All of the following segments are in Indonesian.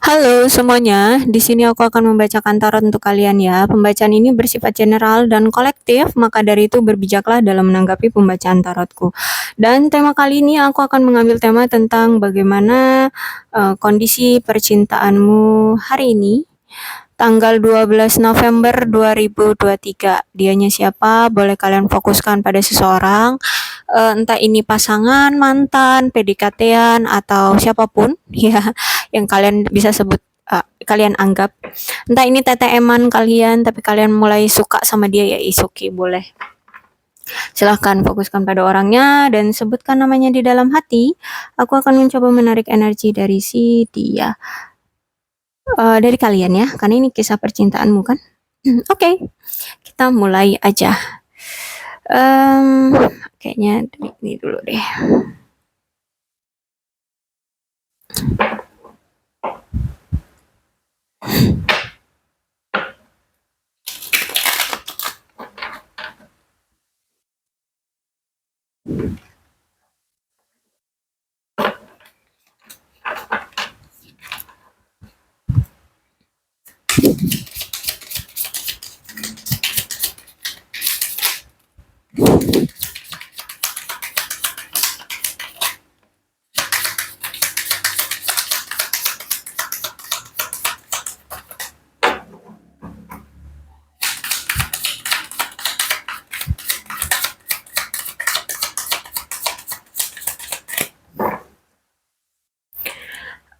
Halo semuanya, di sini aku akan membacakan tarot untuk kalian ya. Pembacaan ini bersifat general dan kolektif, maka dari itu berbijaklah dalam menanggapi pembacaan tarotku. Dan tema kali ini aku akan mengambil tema tentang bagaimana kondisi percintaanmu hari ini, tanggal 12 November 2023. Dianya siapa? Boleh kalian fokuskan pada seseorang, entah ini pasangan, mantan, PDKT-an, atau siapapun ya yang kalian bisa sebut, kalian anggap. Entah ini TTM-an kalian, tapi kalian mulai suka sama dia, ya is okay, boleh. Silahkan fokuskan pada orangnya dan sebutkan namanya di dalam hati. Aku akan mencoba menarik energi dari si dia. Dari kalian ya, karena ini kisah percintaanmu kan. Oke, kita mulai aja. Kayaknya ini dulu deh.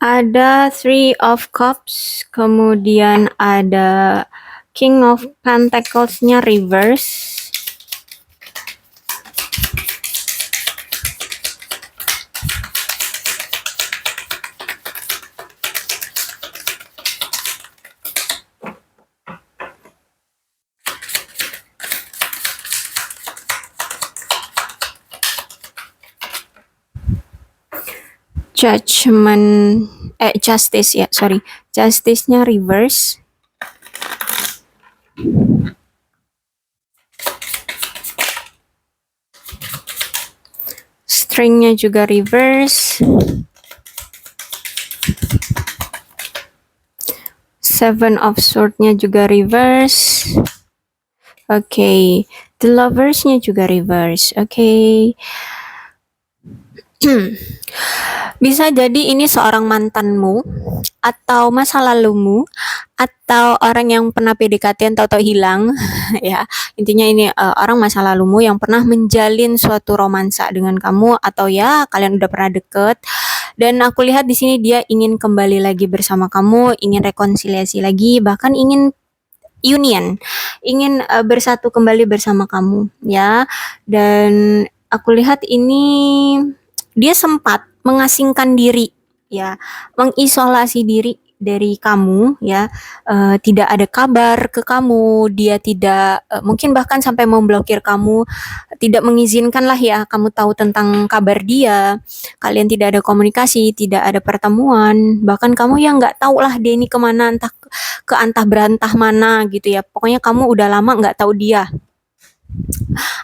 Ada Three of Cups, kemudian ada King of Pentacles-nya reverse. Justice ya, sorry. Justice-nya reverse. String-nya juga reverse. Seven of Swords-nya juga reverse. Oke, The Lovers-nya juga reverse. Oke. Bisa jadi ini seorang mantanmu, atau masa lalumu, atau orang yang pernah PDKT tahu-tahu hilang ya. Intinya ini orang masa lalumu yang pernah menjalin suatu romansa dengan kamu, atau ya kalian udah pernah deket. Dan aku lihat di sini dia ingin kembali lagi bersama kamu, ingin rekonsiliasi lagi, bahkan ingin union, ingin bersatu kembali bersama kamu ya. Dan aku lihat ini dia sempat mengasingkan diri ya, mengisolasi diri dari kamu ya, tidak ada kabar ke kamu, dia tidak mungkin bahkan sampai memblokir kamu, tidak mengizinkan lah ya kamu tahu tentang kabar dia, kalian tidak ada komunikasi, tidak ada pertemuan, bahkan kamu yang nggak tahu lah dia ini kemana, entah ke antah berantah mana gitu ya, pokoknya kamu udah lama nggak tahu dia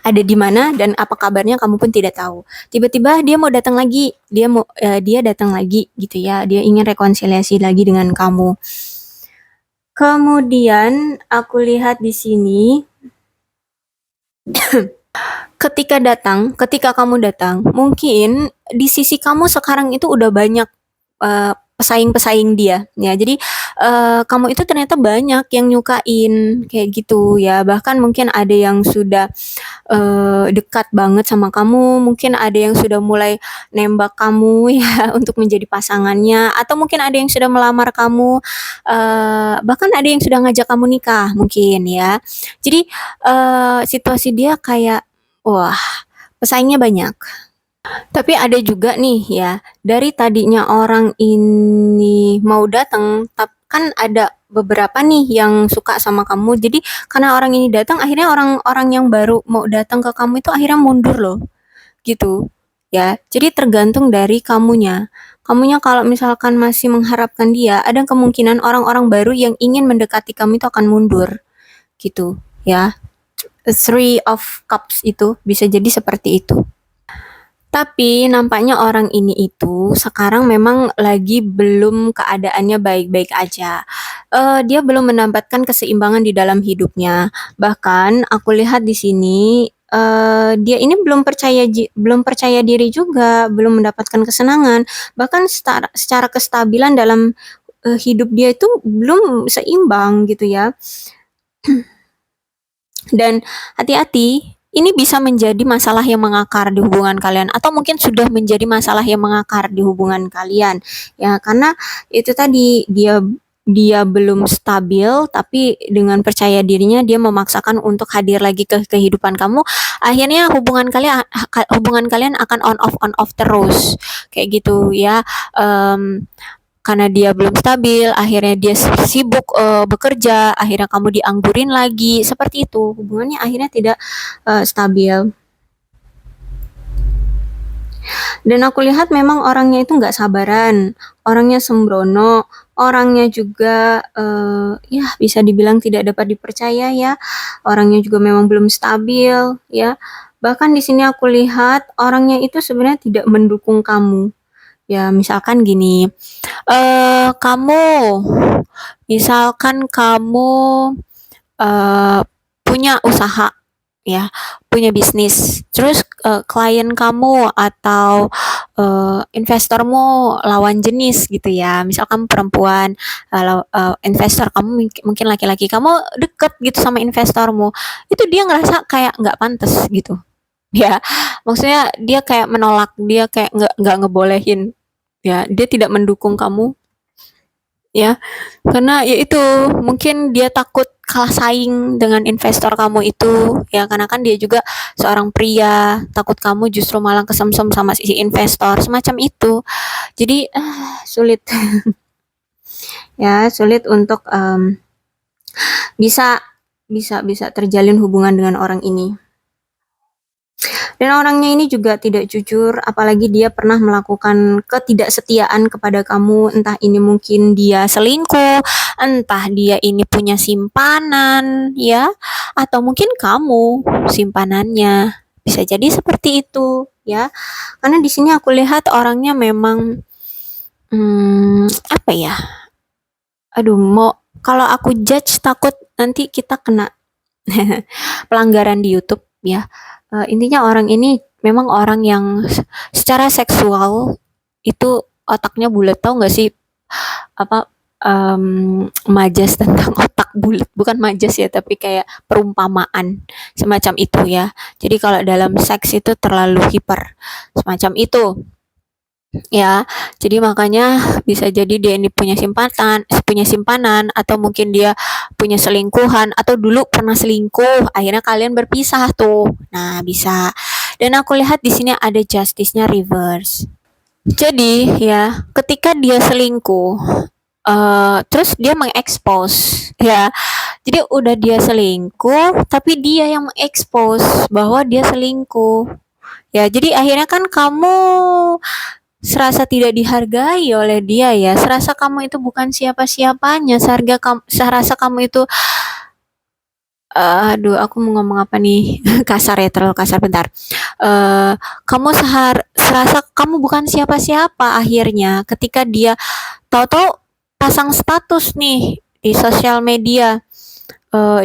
ada di mana dan apa kabarnya kamu pun tidak tahu. Tiba-tiba dia mau datang lagi, dia datang lagi gitu ya. Dia ingin rekonsiliasi lagi dengan kamu. Kemudian aku lihat di sini ketika kamu datang, mungkin di sisi kamu sekarang itu udah banyak pesaing-pesaing dia ya. Jadi kamu itu ternyata banyak yang nyukain kayak gitu ya. Bahkan mungkin ada yang sudah dekat banget sama kamu, mungkin ada yang sudah mulai nembak kamu ya untuk menjadi pasangannya, atau mungkin ada yang sudah melamar kamu, bahkan ada yang sudah ngajak kamu nikah mungkin ya. Jadi situasi dia kayak wah, pesaingnya banyak. Tapi ada juga nih ya, dari tadinya orang ini mau datang, kan ada beberapa nih yang suka sama kamu. Jadi karena orang ini datang, akhirnya orang-orang yang baru mau datang ke kamu itu akhirnya mundur loh, gitu. Ya, jadi tergantung dari kamunya. Kamunya kalau misalkan masih mengharapkan dia, ada kemungkinan orang-orang baru yang ingin mendekati kamu itu akan mundur, gitu. Ya, Three of Cups itu bisa jadi seperti itu. Tapi nampaknya orang ini itu sekarang memang lagi belum keadaannya baik-baik aja. Dia belum mendapatkan keseimbangan di dalam hidupnya. Bahkan aku lihat di sini, dia ini belum percaya diri juga, belum mendapatkan kesenangan, bahkan secara kestabilan dalam, hidup dia itu belum seimbang gitu ya. Dan hati-hati, ini bisa menjadi masalah yang mengakar di hubungan kalian atau mungkin sudah menjadi masalah yang mengakar di hubungan kalian. Ya, karena itu tadi dia dia belum stabil tapi dengan percaya dirinya dia memaksakan untuk hadir lagi ke kehidupan kamu. Akhirnya hubungan kalian akan on off terus. Kayak gitu ya. Karena dia belum stabil, akhirnya dia sibuk bekerja, akhirnya kamu dianggurin lagi, seperti itu. Hubungannya akhirnya tidak stabil. Dan aku lihat memang orangnya itu nggak sabaran, orangnya sembrono, orangnya juga ya bisa dibilang tidak dapat dipercaya ya, orangnya juga memang belum stabil ya. Bahkan di sini aku lihat orangnya itu sebenarnya tidak mendukung kamu. Ya, kamu misalkan kamu, eee, punya usaha ya, punya bisnis, terus, klien kamu atau, investormu lawan jenis gitu ya, misal kamu perempuan, investor kamu mungkin laki-laki, kamu deket gitu sama investormu, itu dia ngerasa kayak nggak pantes gitu, ya. Maksudnya dia kayak menolak, dia kayak nggak ngebolehin, ya, dia tidak mendukung kamu ya, karena ya itu mungkin dia takut kalah saing dengan investor kamu itu ya, karena kan dia juga seorang pria, takut kamu justru malah kesemsem sama si investor semacam itu. Jadi sulit ya, sulit untuk bisa bisa bisa terjalin hubungan dengan orang ini. Dan orangnya ini juga tidak jujur, apalagi dia pernah melakukan ketidaksetiaan kepada kamu, entah ini mungkin dia selingkuh, entah dia ini punya simpanan, ya, atau mungkin kamu simpanannya. Bisa jadi seperti itu, ya. Karena di sini aku lihat orangnya memang, apa ya? Aduh, kalau aku judge takut nanti kita kena pelanggaran di YouTube ya. Intinya orang ini memang orang yang secara seksual itu otaknya bulat, tau nggak sih apa majas tentang otak bulat, bukan majas ya tapi kayak perumpamaan semacam itu ya. Jadi kalau dalam seks itu terlalu hiper semacam itu ya. Jadi makanya bisa jadi dia ini punya simpanan atau mungkin dia punya selingkuhan atau dulu pernah selingkuh, akhirnya kalian berpisah tuh. Nah, bisa. Dan aku lihat di sini ada justice-nya reverse. Jadi ya, ketika dia selingkuh, terus dia mengekspos ya. Jadi udah dia selingkuh, tapi dia yang mengekspos bahwa dia selingkuh. Ya, jadi akhirnya kan kamu serasa tidak dihargai oleh dia ya, serasa kamu itu bukan siapa-siapanya, serasa kamu itu aduh aku mau ngomong apa nih, kasar ya, terlalu kasar, bentar. Kamu serasa kamu bukan siapa-siapa akhirnya ketika dia tahu-tahu pasang status nih di sosial media,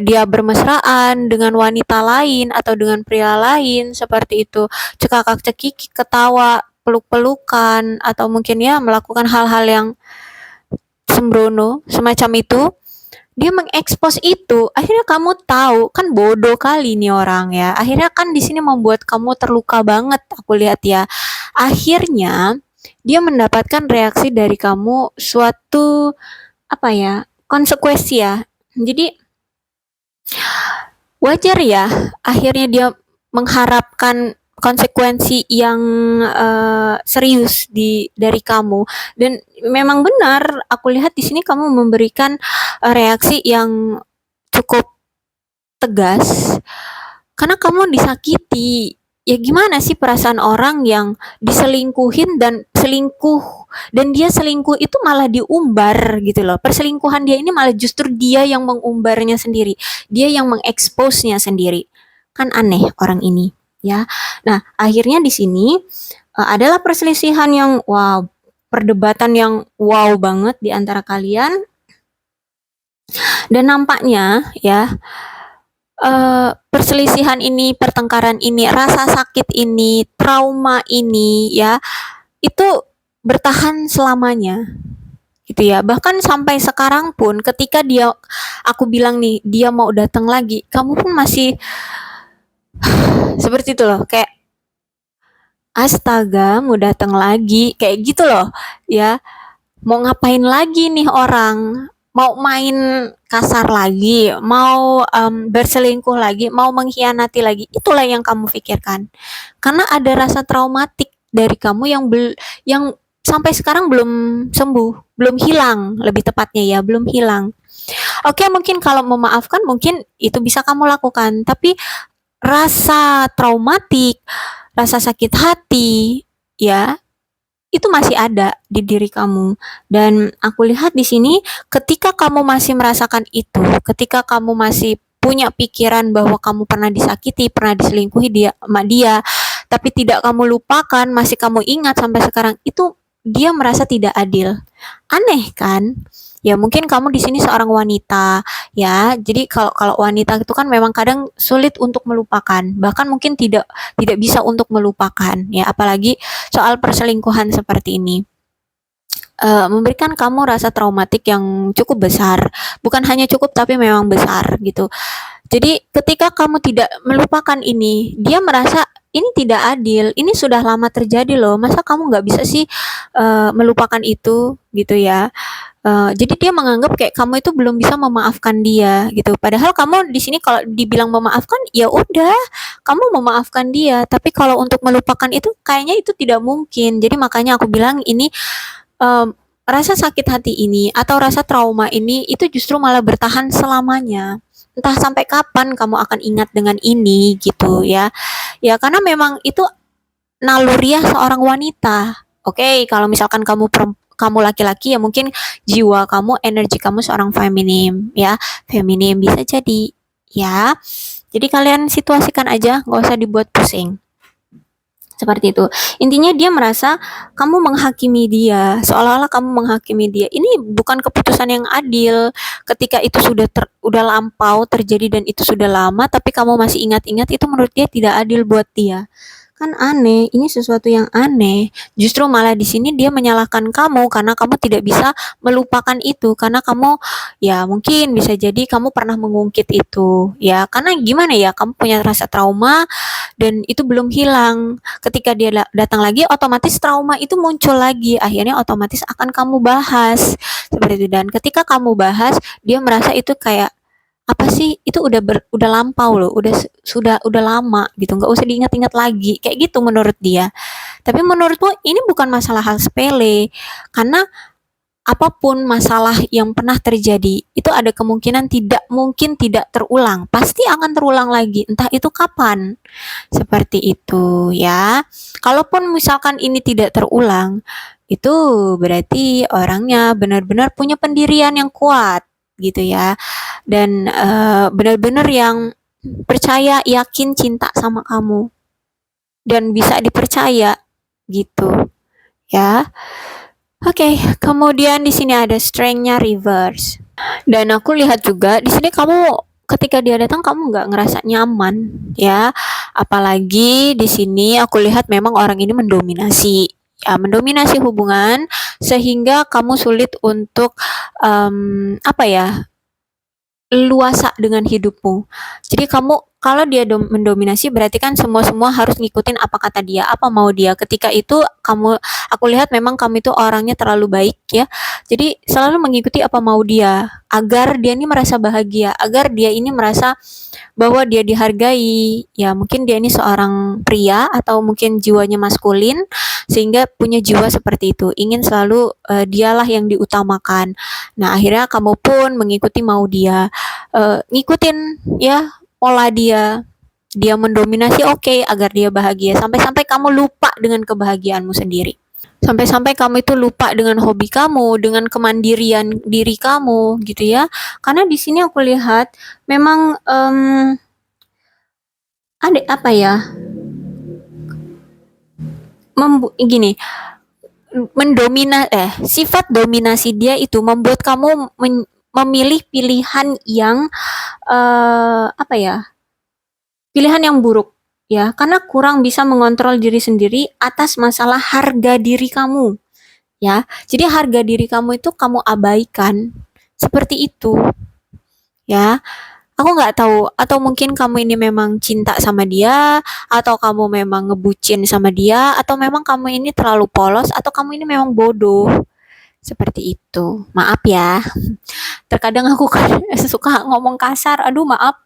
dia bermesraan dengan wanita lain atau dengan pria lain seperti itu, cekakak-cekikik, ketawa, peluk-pelukan, atau mungkin ya melakukan hal-hal yang sembrono semacam itu, dia mengekspos itu, akhirnya kamu tahu, kan bodoh kali nih orang ya. Akhirnya kan di sini membuat kamu terluka banget, aku lihat ya. Akhirnya dia mendapatkan reaksi dari kamu suatu apa ya? Konsekuensi ya. Jadi wajar ya, akhirnya dia mengharapkan konsekuensi yang serius dari kamu, dan memang benar aku lihat di sini kamu memberikan reaksi yang cukup tegas karena kamu disakiti. Ya gimana sih perasaan orang yang diselingkuhin dan dia selingkuh itu malah diumbar gitu loh. Perselingkuhan dia ini malah justru dia yang mengumbarnya sendiri. Dia yang mengeksposnya sendiri. Kan aneh orang ini, ya. Nah, akhirnya di sini adalah perselisihan yang wow, perdebatan yang wow banget di antara kalian, dan nampaknya ya perselisihan ini, pertengkaran ini, rasa sakit ini, trauma ini ya, itu bertahan selamanya gitu ya. Bahkan sampai sekarang pun ketika aku bilang nih dia mau datang lagi, kamu pun masih seperti itu loh, kayak astaga mau datang lagi, kayak gitu loh ya. Mau ngapain lagi nih orang? Mau main kasar lagi, mau berselingkuh lagi, mau mengkhianati lagi. Itulah yang kamu pikirkan. Karena ada rasa traumatik dari kamu yang sampai sekarang belum sembuh, belum hilang, lebih tepatnya ya, belum hilang. Oke, mungkin kalau memaafkan mungkin itu bisa kamu lakukan, tapi rasa traumatik, rasa sakit hati, ya itu masih ada di diri kamu. Dan aku lihat di sini ketika kamu masih merasakan itu, ketika kamu masih punya pikiran bahwa kamu pernah disakiti, pernah diselingkuhi sama dia, tapi tidak kamu lupakan, masih kamu ingat sampai sekarang, itu dia merasa tidak adil. Aneh kan? Ya mungkin kamu di sini seorang wanita ya. Jadi kalau kalau wanita itu kan memang kadang sulit untuk melupakan, bahkan mungkin tidak tidak bisa untuk melupakan ya, apalagi soal perselingkuhan seperti ini. Memberikan kamu rasa traumatik yang cukup besar, bukan hanya cukup tapi memang besar gitu. Jadi ketika kamu tidak melupakan ini, dia merasa ini tidak adil, ini sudah lama terjadi loh, masa kamu nggak bisa sih melupakan itu gitu ya. Jadi dia menganggap kayak kamu itu belum bisa memaafkan dia gitu. Padahal kamu di sini kalau dibilang memaafkan, ya udah, kamu memaafkan dia. Tapi kalau untuk melupakan itu kayaknya itu tidak mungkin. Jadi makanya aku bilang ini rasa sakit hati ini atau rasa trauma ini itu justru malah bertahan selamanya. Entah sampai kapan kamu akan ingat dengan ini gitu ya. Ya karena memang itu naluriah seorang wanita. Oke, kalau misalkan kamu laki-laki ya mungkin jiwa kamu, energi kamu seorang feminim ya. Feminim bisa jadi ya. Jadi kalian situasikan aja, nggak usah dibuat pusing. Seperti itu. Intinya dia merasa kamu menghakimi dia, seolah-olah kamu menghakimi dia. Ini bukan keputusan yang adil. Ketika itu udah lampau terjadi dan itu sudah lama, tapi kamu masih ingat-ingat, itu menurut dia tidak adil buat dia. Kan aneh, ini sesuatu yang aneh. Justru malah di sini dia menyalahkan kamu karena kamu tidak bisa melupakan itu, karena kamu ya mungkin bisa jadi kamu pernah mengungkit itu ya. Karena gimana ya, kamu punya rasa trauma dan itu belum hilang. Ketika dia datang lagi, otomatis trauma itu muncul lagi. Akhirnya otomatis akan kamu bahas seperti itu. Dan ketika kamu bahas, dia merasa itu kayak apa sih, itu udah lampau loh, udah lama gitu, nggak usah diingat-ingat lagi, kayak gitu menurut dia. Tapi menurutmu ini bukan masalah hal sepele, karena apapun masalah yang pernah terjadi itu ada kemungkinan tidak mungkin tidak terulang, pasti akan terulang lagi, entah itu kapan. Seperti itu ya. Kalaupun misalkan ini tidak terulang, itu berarti orangnya benar-benar punya pendirian yang kuat gitu ya. Dan benar-benar yang percaya, yakin, cinta sama kamu dan bisa dipercaya gitu ya. Oke, kemudian di sini ada strength-nya reverse. Dan aku lihat juga di sini kamu ketika dia datang kamu nggak ngerasa nyaman ya. Apalagi di sini aku lihat memang orang ini mendominasi. Ya, mendominasi hubungan sehingga kamu sulit untuk apa ya, luasa dengan hidupmu. Jadi kamu kalau dia mendominasi berarti kan semua harus ngikutin apa kata dia, apa mau dia. Ketika itu aku lihat memang kamu itu orangnya terlalu baik ya. Jadi selalu mengikuti apa mau dia agar dia ini merasa bahagia, agar dia ini merasa bahwa dia dihargai. Ya mungkin dia ini seorang pria atau mungkin jiwanya maskulin sehingga punya jiwa seperti itu. Ingin selalu dialah yang diutamakan. Nah, akhirnya kamu pun mengikuti mau dia, ngikutin ya pola dia. Dia mendominasi oke, agar dia bahagia. Sampai-sampai kamu lupa dengan kebahagiaanmu sendiri. Sampai-sampai kamu itu lupa dengan hobi kamu, dengan kemandirian diri kamu gitu ya. Karena di sini aku lihat memang ada apa ya? gini, sifat dominasi dia itu membuat kamu memilih pilihan yang apa ya? Pilihan yang buruk ya, karena kurang bisa mengontrol diri sendiri atas masalah harga diri kamu ya. Jadi harga diri kamu itu kamu abaikan. Seperti itu ya. Aku nggak tahu, atau mungkin kamu ini memang cinta sama dia, atau kamu memang ngebucin sama dia, atau memang kamu ini terlalu polos, atau kamu ini memang bodoh. Seperti itu. Maaf ya. Terkadang aku kan suka ngomong kasar. Aduh, maaf.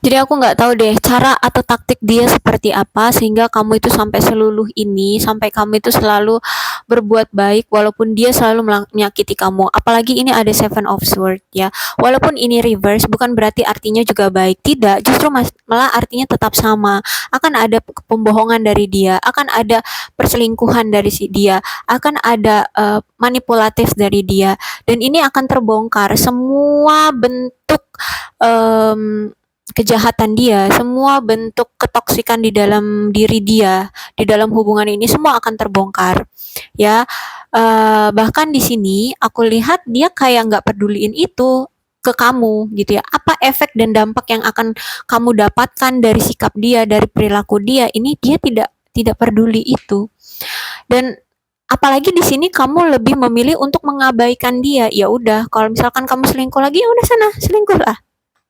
Jadi aku nggak tahu deh cara atau taktik dia seperti apa sehingga kamu itu sampai seluluh ini, sampai kamu itu selalu berbuat baik walaupun dia selalu menyakiti kamu. Apalagi ini ada Seven of Swords ya. Walaupun ini reverse bukan berarti artinya juga baik. Tidak, justru malah artinya tetap sama. Akan ada pembohongan dari dia, akan ada perselingkuhan dari si dia, akan ada manipulatif dari dia, dan ini akan terbongkar semua bentuk um, kejahatan dia, semua bentuk ketoksikan di dalam diri dia, di dalam hubungan ini semua akan terbongkar. Ya, bahkan di sini aku lihat dia kayak nggak peduliin itu ke kamu gitu ya. Apa efek dan dampak yang akan kamu dapatkan dari sikap dia, dari perilaku dia? Ini dia tidak peduli itu. Dan apalagi di sini kamu lebih memilih untuk mengabaikan dia. Ya udah, kalau misalkan kamu selingkuh lagi ya udah sana selingkuh lah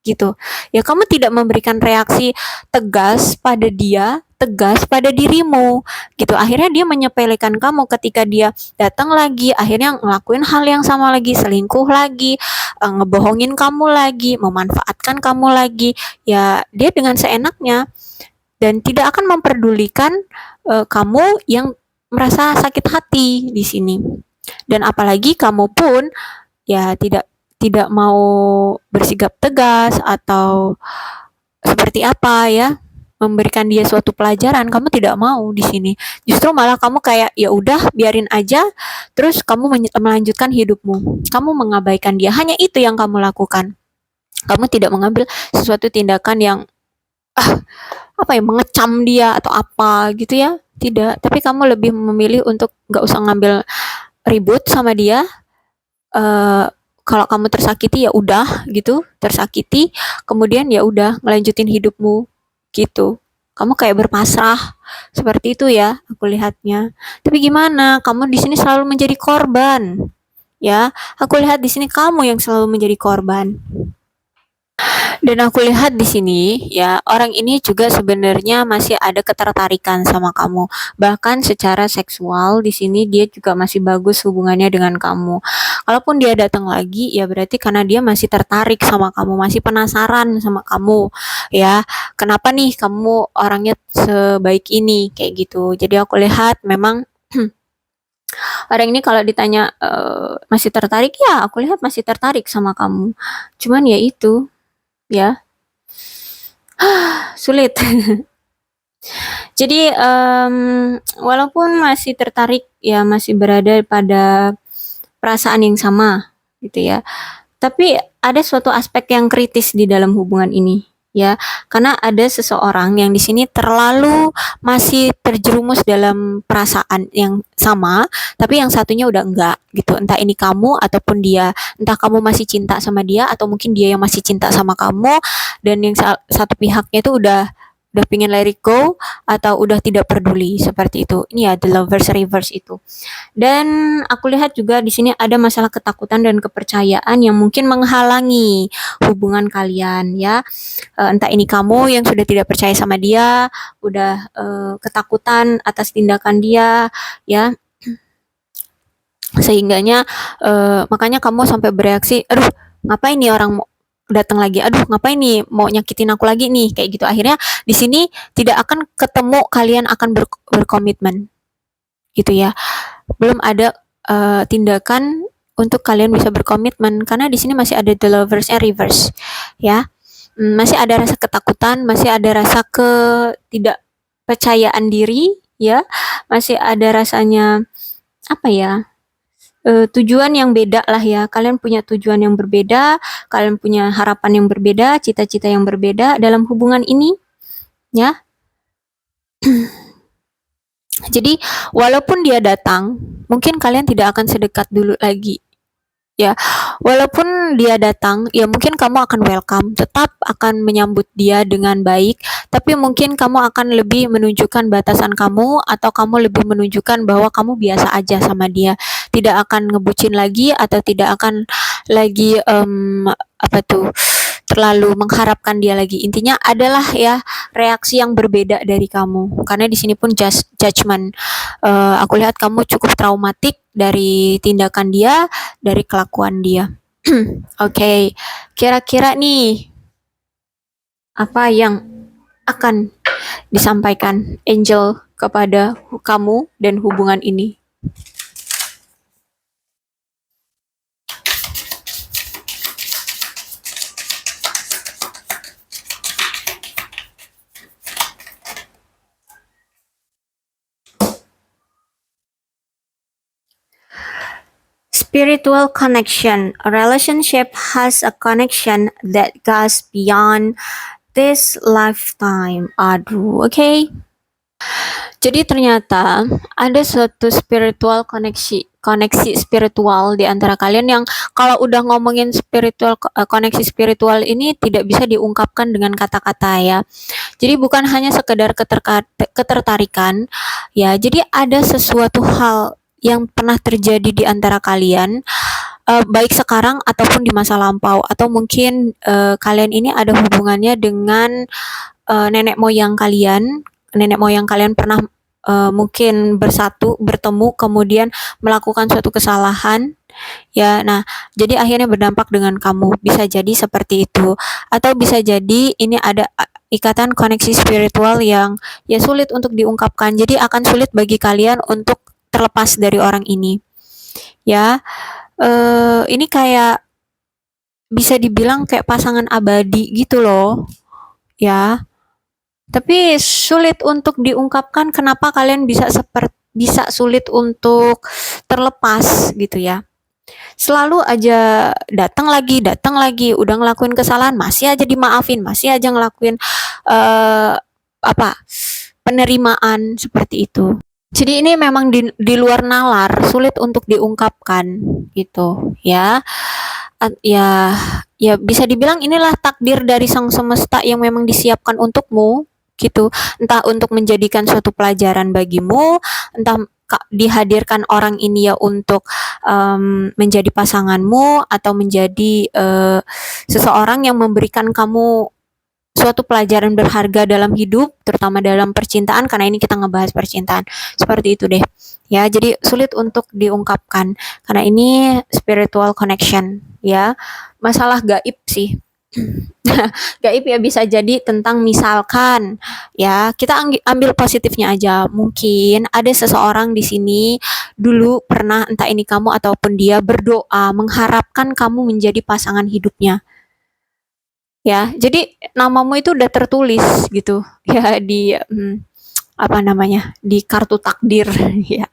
gitu. Ya kamu tidak memberikan reaksi tegas pada dia, tegas pada dirimu gitu. Akhirnya dia menyepelekan kamu ketika dia datang lagi, akhirnya ngelakuin hal yang sama lagi, selingkuh lagi, ngebohongin kamu lagi, memanfaatkan kamu lagi. Ya dia dengan seenaknya dan tidak akan memperdulikan kamu yang merasa sakit hati di sini. Dan apalagi kamu pun ya tidak mau bersikap tegas atau seperti apa ya, memberikan dia suatu pelajaran, kamu tidak mau di sini. Justru malah kamu kayak ya udah biarin aja, terus kamu melanjutkan hidupmu. Kamu mengabaikan dia. Hanya itu yang kamu lakukan. Kamu tidak mengambil sesuatu tindakan yang apa ya, mengecam dia atau apa gitu ya. Tidak, tapi kamu lebih memilih untuk nggak usah ngambil ribut sama dia. Kalau kamu tersakiti ya udah gitu, tersakiti, kemudian ya udah ngelanjutin hidupmu gitu. Kamu kayak berpasrah seperti itu ya, aku lihatnya. Tapi gimana? Kamu di sini selalu menjadi korban, ya. Aku lihat di sini kamu yang selalu menjadi korban. Dan aku lihat di sini ya, orang ini juga sebenarnya masih ada ketertarikan sama kamu. Bahkan secara seksual di sini dia juga masih bagus hubungannya dengan kamu. Kalaupun dia datang lagi ya berarti karena dia masih tertarik sama kamu, masih penasaran sama kamu. Ya, kenapa nih kamu orangnya sebaik ini kayak gitu. Jadi aku lihat memang orang ini kalau ditanya masih tertarik ya, aku lihat masih tertarik sama kamu. Cuman ya itu ya sulit. Jadi walaupun masih tertarik ya masih berada pada perasaan yang sama gitu ya. Tapi ada suatu aspek yang kritis di dalam hubungan ini ya. Karena ada seseorang yang di sini terlalu masih terjerumus dalam perasaan yang sama, tapi yang satunya udah enggak gitu. Entah ini kamu ataupun dia, entah kamu masih cinta sama dia atau mungkin dia yang masih cinta sama kamu dan yang satu pihaknya itu udah pingin let it go atau udah tidak peduli seperti itu. Ini ya the lovers reverse itu. Dan aku lihat juga di sini ada masalah ketakutan dan kepercayaan yang mungkin menghalangi hubungan kalian ya. Entah ini kamu yang sudah tidak percaya sama dia, udah ketakutan atas tindakan dia ya. Sehingganya makanya kamu sampai bereaksi, aduh ngapain nih orang datang lagi, aduh ngapain nih mau nyakitin aku lagi nih kayak gitu. Akhirnya di sini tidak akan ketemu kalian akan berkomitmen gitu ya. Belum ada tindakan untuk kalian bisa berkomitmen karena di sini masih ada the lovers and reverse ya. Masih ada rasa ketakutan, masih ada rasa ketidakpercayaan diri ya, masih ada rasanya apa ya, tujuan yang beda lah ya. Kalian punya tujuan yang berbeda, kalian punya harapan yang berbeda, cita-cita yang berbeda dalam hubungan ini, ya. Jadi walaupun dia datang, mungkin kalian tidak akan sedekat dulu lagi. Ya, walaupun dia datang, ya mungkin kamu akan welcome, tetap akan menyambut dia dengan baik, tapi mungkin kamu akan lebih menunjukkan batasan kamu atau kamu lebih menunjukkan bahwa kamu biasa aja sama dia. Tidak akan ngebucin lagi atau tidak akan lagi apa tuh terlalu mengharapkan dia lagi. Intinya adalah ya reaksi yang berbeda dari kamu. Karena di sini pun judgment. Aku lihat kamu cukup traumatik dari tindakan dia, dari kelakuan dia. Oke, kira-kira nih apa yang akan disampaikan Angel kepada kamu dan hubungan ini? Spiritual connection. A relationship has a connection that goes beyond this lifetime. Aduh, oke. Okay. Jadi ternyata ada suatu koneksi spiritual di antara kalian yang kalau udah ngomongin koneksi spiritual ini tidak bisa diungkapkan dengan kata-kata ya. Jadi bukan hanya sekedar ketertarikan ya. Jadi ada sesuatu hal yang pernah terjadi di antara kalian, baik sekarang ataupun di masa lampau, atau mungkin kalian ini ada hubungannya dengan nenek moyang kalian pernah mungkin bertemu, kemudian melakukan suatu kesalahan ya. Nah, jadi akhirnya berdampak dengan kamu. Bisa jadi seperti itu, atau bisa jadi ini ada ikatan koneksi spiritual yang ya sulit untuk diungkapkan. Jadi akan sulit bagi kalian untuk terlepas dari orang ini. Ya, ini kayak bisa dibilang kayak pasangan abadi gitu loh. Ya, tapi sulit untuk diungkapkan kenapa kalian bisa sulit untuk terlepas gitu ya. Selalu aja datang lagi, udah ngelakuin kesalahan masih aja dimaafin, masih aja ngelakuin apa penerimaan seperti itu. Jadi ini memang di luar nalar, sulit untuk diungkapkan gitu ya. Ya, ya bisa dibilang inilah takdir dari sang semesta yang memang disiapkan untukmu gitu. Entah untuk menjadikan suatu pelajaran bagimu, entah dihadirkan orang ini ya untuk menjadi pasanganmu atau menjadi seseorang yang memberikan kamu suatu pelajaran berharga dalam hidup, terutama dalam percintaan, karena ini kita ngebahas percintaan. Seperti itu deh. Ya, jadi sulit untuk diungkapkan karena ini spiritual connection, ya. Masalah gaib sih. Gaib ya bisa jadi tentang misalkan ya, kita ambil positifnya aja. Mungkin ada seseorang di sini dulu pernah, entah ini kamu ataupun dia, berdoa mengharapkan kamu menjadi pasangan hidupnya. Ya, jadi namamu itu udah tertulis gitu ya di apa namanya, di kartu takdir ya.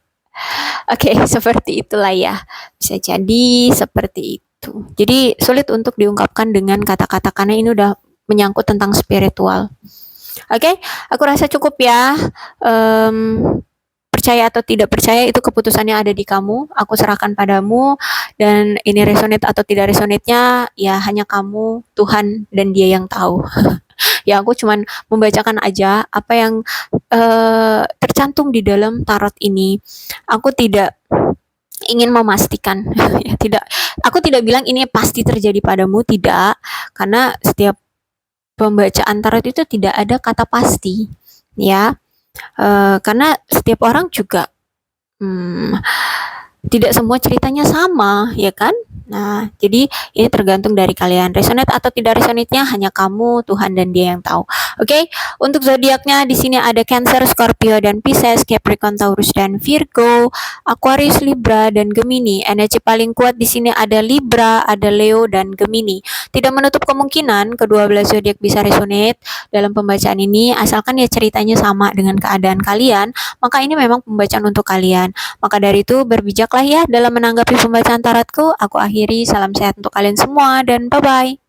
Oke, seperti itulah ya. Bisa jadi seperti itu. Jadi sulit untuk diungkapkan dengan kata-kata karena ini udah menyangkut tentang spiritual. Oke, aku rasa cukup ya. Percaya atau tidak percaya itu keputusannya ada di kamu. Aku serahkan padamu, dan ini resonate atau tidak resonate-nya ya hanya kamu, Tuhan, dan Dia yang tahu. Ya aku cuman membacakan aja apa yang tercantum di dalam tarot ini. Aku tidak ingin memastikan ya, tidak. Aku tidak bilang ini pasti terjadi padamu, tidak, karena setiap pembacaan tarot itu tidak ada kata pasti ya. Karena setiap orang juga tidak semua ceritanya sama, ya kan? Nah, jadi ini tergantung dari kalian. Resonate atau tidak resonate-nya hanya kamu, Tuhan, dan Dia yang tahu. Oke, untuk zodiaknya di sini ada Cancer, Scorpio, dan Pisces, Capricorn, Taurus, dan Virgo, Aquarius, Libra, dan Gemini. Energi paling kuat di sini ada Libra, ada Leo, dan Gemini. Tidak menutup kemungkinan kedua belas zodiak bisa resonate dalam pembacaan ini, asalkan ya ceritanya sama dengan keadaan kalian, maka ini memang pembacaan untuk kalian. Maka dari itu berbijaklah ya dalam menanggapi pembacaan tarotku. Aku akhiri, salam sehat untuk kalian semua dan bye-bye.